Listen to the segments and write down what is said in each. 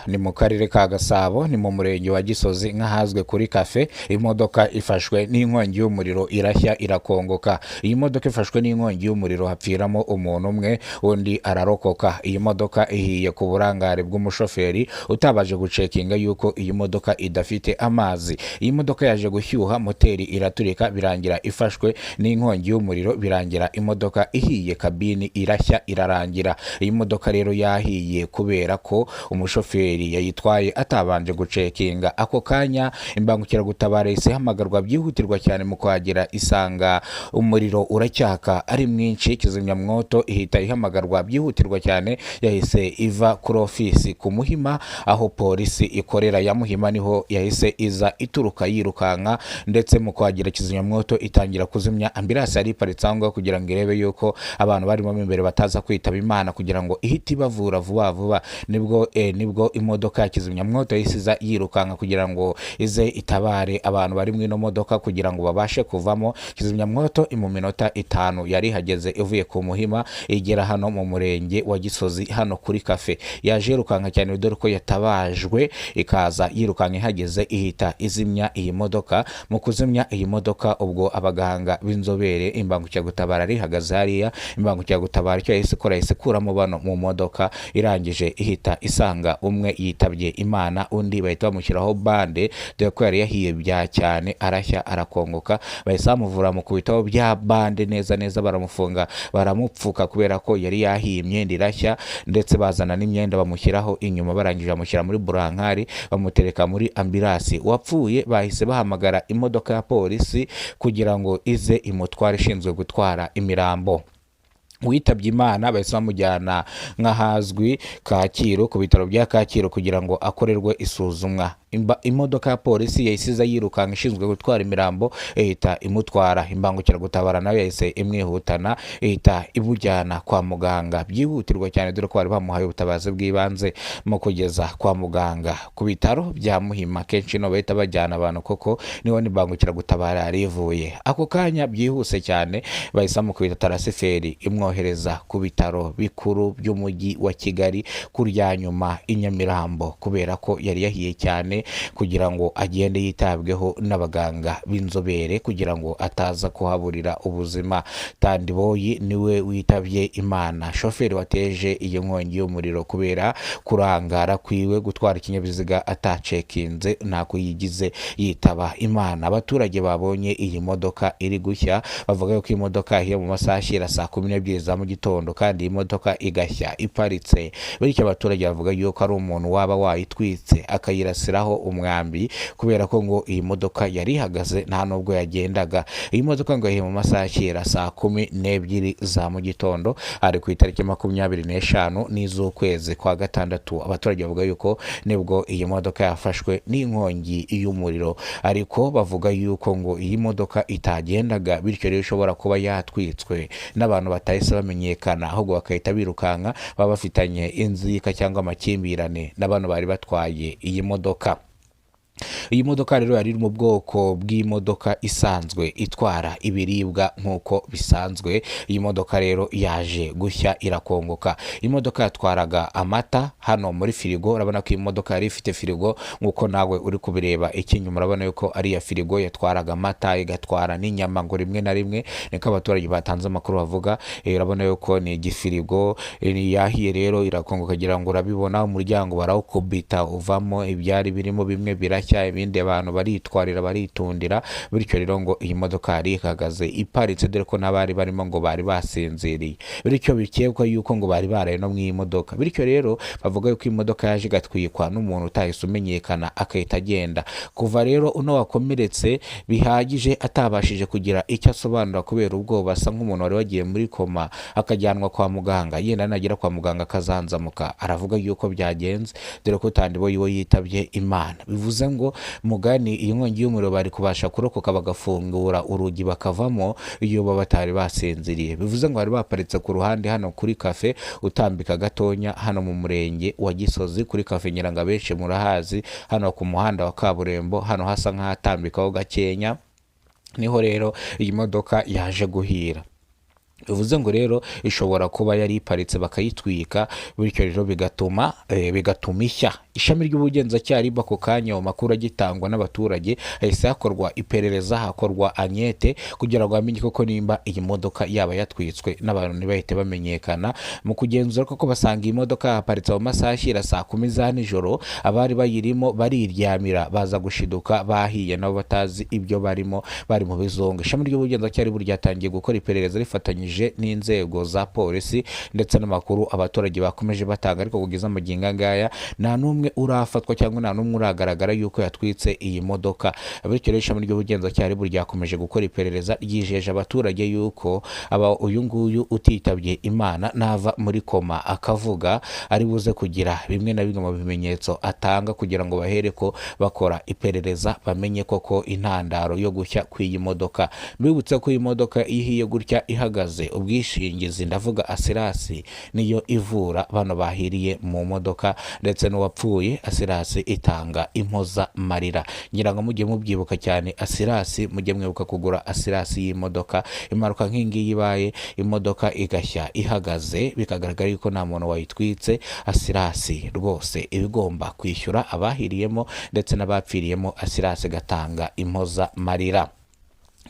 ni mu karere ka Gasabo, ni mu murenge wa Gisozi nk'ahazwe kuri Cafe. Imodoka ifashwe n'inkongi y'umuriro irashya irakongoka. Iyi modoka ifashwe n'inkongi y'umuriro hapfiramo umuntu umwe, undi ararokoka. Iyi modoka ihiye ku burangare bw'umushoferi utabaje gucekinga yuko iyi modoka idafite amazi. Iyi modoka yaje gushyuha, moteri iraturika, birangira ifashwe n'inkongi y'umuriro, birangira imodoka ihiye, kabini irashya irarangira. Iyi modoka rero yahiye kubera ko umushoferi yayitwaye atabanje gucekinga. Ako kanya imbangukiragutabara ihamagarwa byihutirwa cyane mu kuhagera, isanga umuriro uracyaka ari mwinshi. Kizimyamwoto ihita ihamagarwa byihutirwa cyane, yahise iva kuri ofisi ku Muhima aho polisi ikorera ya Muhima, niho yahise iza ituruka yirukanka, ndetse mu kuhagera kizimyamwoto itangira kuzimya ambulance yari iparitse aho ngaho kugira ngo irebe yuko abantu barimo imbere bataza kwitaba Imana, kugira ngo ihite ibavura vuba vuba. Nibwo imodoka ya kizimyamwoto yahise yirukanka kugira ngo ize itabare abantu bari mu ino modoka kugira ngo babashe kuvamo. Kizimyamwoto mu minota 5 yari hageze ivuye ku Muhima igera hano mu murenge wa Gisozi hano kuri Cafe. Yaje yirukanka cyane dore ko yatabajwe, ikaza yirukanka ihageze ihita izimya iyi modoka. Mu kuzimya iyi modoka ubwo abaganga b'inzobere imbangukiragutabara rihagaze hariya, imbangukiragutabara cyo yahise ikora, yahise kuramo bano mu modoka, irangije ihita isanga umwe yitabye Imana, undi bahita bamushyiraho bande dore ko yari yahiye bya cyane, arashya arakongoka. Bahise bamuvura mu kubitaho bya bande neza neza, baramufunga baramupfuka kubera ko yari yahiye, imyenda irashya, ndetse bazana n'imyenda bamushyiraho inyuma, barangije bamushyira muri burankari bamutereka muri ambulance. Uwapfuye bahise bahamagara imodoka ya polisi kugira ngo ize imutware, ishinzwe gutwara imirambo. Witabye Imana bahise bamujyana nk'ahazwi Kacyiru, ku bitaro bya Kacyiru kugira ngo akorerwe isuzumwa. Imodoka ya polisi yahise yirukanka ishinzwe gutwara imirambo ihita imutwara. Imbangukiragutabara nayo yahise imwihutana ihita ibujyana kwa muganga byihutirwa cyane, dore ko bari bamuhaye ubutabazi bw'ibanze mu kugeza kwa muganga ku bitaro bya Muhima. Kenshi no bahita bajyana abantu koko niho imbangukiragutabara yari ivuye. Ako kanya byihuse cyane bahise bamukubita tarasiferi imwohereza ku bitaro bikuru by'umujyi wa Kigali kurya nyuma i Nyamirambo, kubera ko yari yahiye cyane, kugira ngo agende yitabweho n'abaganga b'inzobere kugira ngo ataza kuhaburira ubuzima. Tandiboyi niwe witabye Imana, shoferi wateje iyi nkongi y'umuriro kubera kurangara kwiwe gutwara ikinyabiziga atacekinze, ntako yigize yitaba Imana. Abaturage babonye iyi modoka iri gushya bavuga yuko iyi modoka hiye mu masaha ashyira saa 12 za mu gitondo, kandi iyi modoka igashya iparitse. Bityo abaturage bavuga yuko ari umuntu waba wayitwitse akayirasiraho umwambi, kubera ko ngo iyi modoka yari ihagaze nta nubwo yagendaga. Iyi modoka ngo yahiye mu masaha ashyira saa 12 za mu gitondo, ari ku itariki 25 n'iz'ukwezi kwa gatandatu. Abaturage bavuga yuko nibwo iyi modoka yafashwe n'inkongi y'umuriro, ariko bavuga yuko ngo iyi modoka itagendaga, bityo rero ishobora kuba yatwitswe n'abantu batahise bamenyekana, ahubwo bakahita birukanka baba bafitanye inzika cyangwa amakimbirane n'abantu bari batwaye iyi modoka. Iyi modoka rero yari mu bwoko bw'imodoka isanzwe itwara ibiribwa nk'uko bisanzwe. Iyi modoka rero yaje gushya irakongoka. Iyi modoka yatwaraga amata hano muri firigo, urabona ko iyi modoka yari ifite firigo nk'uko nawe uri kubireba ikinyuma, urabona yuko ari ya firigo yatwaraga amata, igatwara n'inyama ngo rimwe na rimwe, niko abaturage batanze amakuru bavuga. Urabona yuko ni igifirigo yahiye rero irakongoka, kugira ngo urabibona umuryango barawukubita uvamo ibyari birimo, bimwe birashya, ibindi abantu baritwarira baritundira. Bityo rero ngo iyi modoka yari ihagaze iparitse, dore ko n'abari barimo ngo bari basinziriye, bityo bikekwa yuko ngo bari baraye no mu iyi modoka. Bityo rero bavuga yuko iyi modoka yaje igatwikwa n'umuntu utahise umenyekana akahita agenda. Kuva rero uno wakomeretse bihagije atabashije kugira icyo asobanura kubera ubwoba, asa nk'umuntu wari wagiye muri koma akajyanwa kwa muganga, yenda nagera kwa muganga akazanzamuka, aravuga yuko byagenze, dore ko Tandiboyi we yitabye Imana. Bivuze ngo mugani iyi nkongi y'umuriro bari kubasha kurokoka bagafungura urugi bakavamo iyo baba batari basinziriye. Bivuze ngo bari baparitse ku ruhande hano kuri Cafe, utambika gatonya hano mu murenge wa Gisozi kuri Cafe Nyiranga, benshi murahazi, hano ku muhanda wa kaburimbo, hano hasa nk'ahatambikaho gakenya, niho rero iyi modoka yaje guhira. bivuze ngo rero ishobora kuba yari iparitse bakayitwika, bityo rero bigatuma ishya. Ishami ry'ubugenzacyaha riba ako kanya mu makuru agitangwa n'abaturage, hahise hakorwa iperereza, hakorwa ankete kugira ngo bamenye koko nimba iyi modoka yaba yatwitswe n'abantu ntibahite bamenyekana. Mu kugenzura koko basanga iyi modoka yaparitse mu masaha ashyira saa 10 za nijoro, abari bayirimo bariryamira baza gushiduka bahiye nabo batazi ibyo barimo, bari mu bizonga. Ishami ry'ubugenzacyaha ryatangiye gukora iperereza rifatanyije n'inzego za polisi ndetse n'amakuru abaturage bakomeje batanga, ariko kugeza amagingo ngaya nta n'umwe urafatwa cyangwa nta n'umwe uragaragara yuko yatwitse iyi modoka. Bityo rero ishami ry'ubugenzacyaha ryakomeje gukora iperereza, ryijeje abaturage yuko uyu nguyu utitabye Imana nava muri koma akavuga ari buze kugira bimwe na bimwe mu bimenyetso atanga kugira ngo bahere ko bakora iperereza bamenye koko intandaro yo gushya kw'iyi modoka. Mbibutse ko iyi modoka ihiye gutya ihagaze, ubwishingizi ndavuga Asirasi niyo ivura bano bahiriye mu modoka, ndetse n'uwapfuye Asirasi itanga impoza marira. Ngira ngo mujye mubyibuka cyane Asirasi, mujye mwibuka kugura Asirasi y'imodoka. Impanuka nk'ingiyi ibaye, imodoka igashya ihagaze bikagaragara yuko nta muntu wayitwitse, Asirasi rwose ibigomba kwishyura abahiriyemo ndetse n'abapfiriyemo, Asirasi gatanga impoza marira.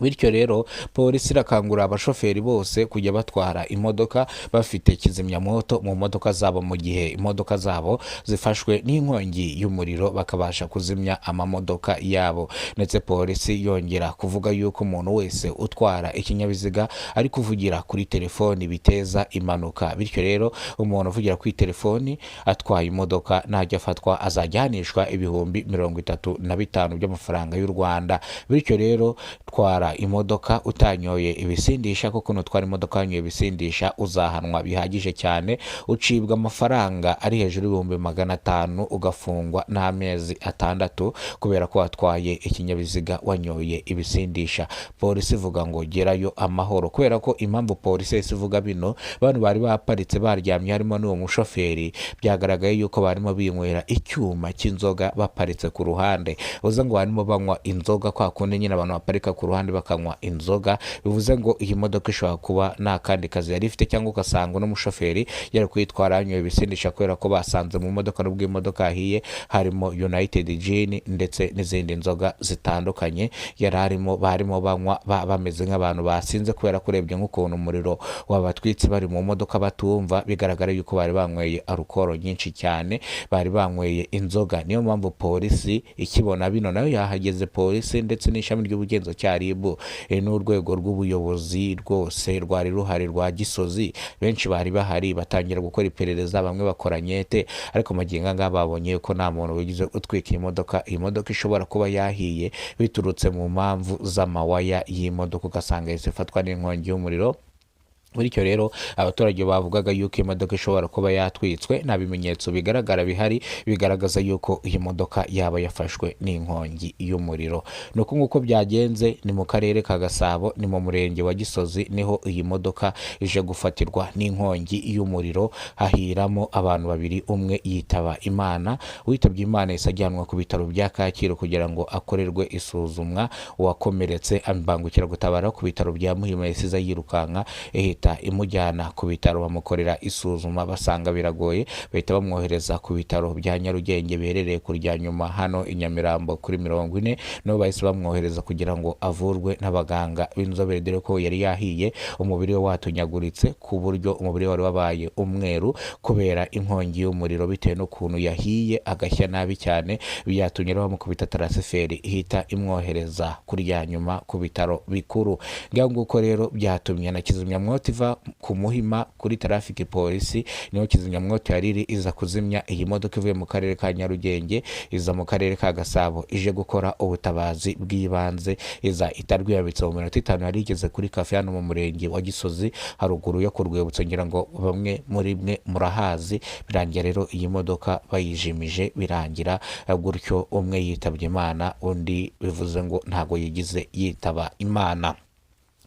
Bityo rero polisi irakangurira abashoferi bose kujya batwara imodoka bafite kizimyamoto mu modoka zabo, mu gihe imodoka zabo zifashwe n'inkongi y'umuriro bakabasha kuzimya amamodoka yabo. Ndetse polisi yongera kuvuga yuko umuntu wese utwara ikinyabiziga ari kuvugira kuri telefoni biteza impanuka. Bityo rero umuntu uvugira kuri telefoni atwaye imodoka najya afatwa azajya ahanishwa ibihumbi 35 by'amafaranga y'u Rwanda. Bityo rero twara imodoka utanyoye ibisindisha, kuko nutwara imodoka yanyoye ibisindisha uzahanwa bihagije cyane, ucibwa amafaranga ari hejuru y'ibihumbi 500, ugafungwa n'amezi 6 kubera ko watwaye ikinyabiziga wanyoye ibisindisha. Polisi ivuga ngo gerayo amahoro, kubera ko impamvu polisi ivuga bino, bantu bari baparitse baryamye harimo n'uwo mushoferi, byagaragaye yuko barimo binywera icyuma cy'inzoga baparitse ku ruhande. Uza ngo barimo banywa inzoga kwa kundi nyine abantu baparika ku ruhande bakanywa inzoga. Bivuze ngo iyi modoka ishobora kuba nta kandi kazi yari ifite, cyangwa ugasanga n'umushoferi yari kwitwara yanyoye ibisindisha, kubera ko basanze mu modoka n'ubwo imodoka yahiye harimo United Gin ndetse n'izindi nzoga zitandukanye barimo banywa bameze nk'abantu basinze, kubera ko urebye nk'ukuntu umuriro wabatwitse bari mu modoka batumva, bigaragara yuko bari banyweye alukoro nyinshi cyane, bari banyweye inzoga. Niyo mpamvu polisi ikibona bino nayo yahageze, polisi ndetse n'ishami ry'ubugenzacyaha RIB n'urwego rw'ubuyobozi rwose rwari ruhari rwa Gisozi, benshi bari bahari batangira gukora iperereza, bamwe bakora ankete, ariko magingo anga babonye ko nta muntu wigize utwika imodoka. Iyi modoka ishobora kuba yahiye biturutse mu mpamvu z'amawaya y'imodoka, ugasanga yahise ifatwa n'inkongi y'umuriro. Bityo rero abaturage bavugaga yuko imodoka ishobora kuba yatwitswe, nta bimenyetso bigaragara bihari bigaragaza yuko iyi modoka yaba yafashwe n'inkongi y'umuriro. Nuko nguko byagenze, ni mu karere ka Gasabo, ni mu murenge wa Gisozi, niho iyi modoka ije gufatirwa n'inkongi y'umuriro, hahiramo abantu babiri, umwe yitaba Imana. Witabye Imana yahise ajyanwa ku bitaro bya Kacyiru kugira ngo akorerwe isuzumwa. Uwakomeretse ambangukira gutabara ku bitaro bya Muhima yasize yirukanka, imujyana ku bitaro bamukorera isuzuma, basanga biragoye, bahita bamwohereza ku bitaro bya Nyarugenge biherereye kurya nyuma hano i Nyamirambo kuri 40, no bahise bamwohereza kugira ngo avurwe n'abaganga b'inzobere, dore ko yari yahiye, umubiri we watunyaguritse ku buryo umubiri wari wabaye umweru kubera inkongi y'umuriro, bitewe n'ukuntu yahiye agashya nabi cyane, byatumye bamukubita transferi ihita imwohereza kurya nyuma ku bitaro bikuru. Nguko rero byatumye na kizimyamwoto iva ku Muhima kuri traffic polisi, niho kizimyamwoto yari iza kuzimya iyi modoka ivuye mu karere ka Nyarugenge iza mu karere ka Gasabo, ije gukora ubutabazi bw'ibanze, iza itarwiyabitse mu minota 5 yari igeze kuri cafe hano mu murenge wa Gisozi haruguru yo ku Rwibutso, ngira ngo bamwe muri mwe murahazi. Birangira rero iyi modoka bayijimije, birangira gutyo umwe yitabye Imana, undi bivuze ngo ntago yigize yitaba Imana.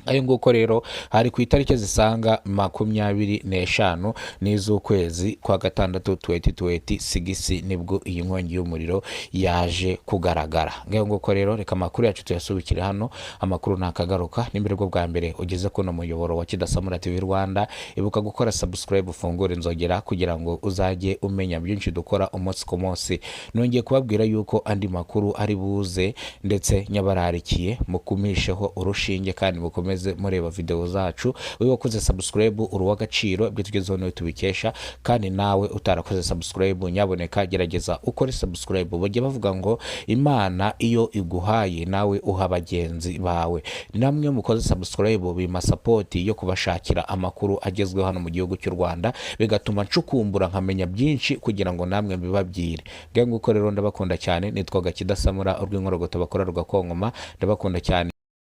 ayo nguko rero hari ku itariki zisanga 25 n'iz'ukwezi kwa gatandatu 2026 nibwo iyi nkongi y'umuriro yaje kugaragara. Ngayo nguko rero reka amakuru yacu tuyasubikire hano. Amakuru nakagaruka n'imbere bwo bwa mbere ugeze kuno muyoboro wa Kidasamura TV Rwanda, ibuka gukora subscribe ufungura inzogera kugira ngo uzajye umenya byinshi dukora umunsi ku munsi. Nongeye kubabwira yuko andi makuru ari buze, ndetse nyabararikiye mukumisheho urushinge kandi mukomeze mureba video zacu. Wewe wakoze subscribe uri w'agaciro, ibyo tugezeho niwe tubikesha, kandi nawe utarakoze subscribe nyaboneka gerageza ukore subscribe. Bajye bavuga ngo Imana iyo iguhaye nawe uha bagenzi bawe. Namwe mukoze subscribe bima support yo kubashakira amakuru agezweho hano mu gihugu cy'u Rwanda, bigatuma ncukumbura nkamenya byinshi kugira ngo namwe bibabwire. Nguko rero ndabakunda cyane, nitwaga Kidasamura urw'inkorogoto bakora rugakongoma, ndabakunda cyane.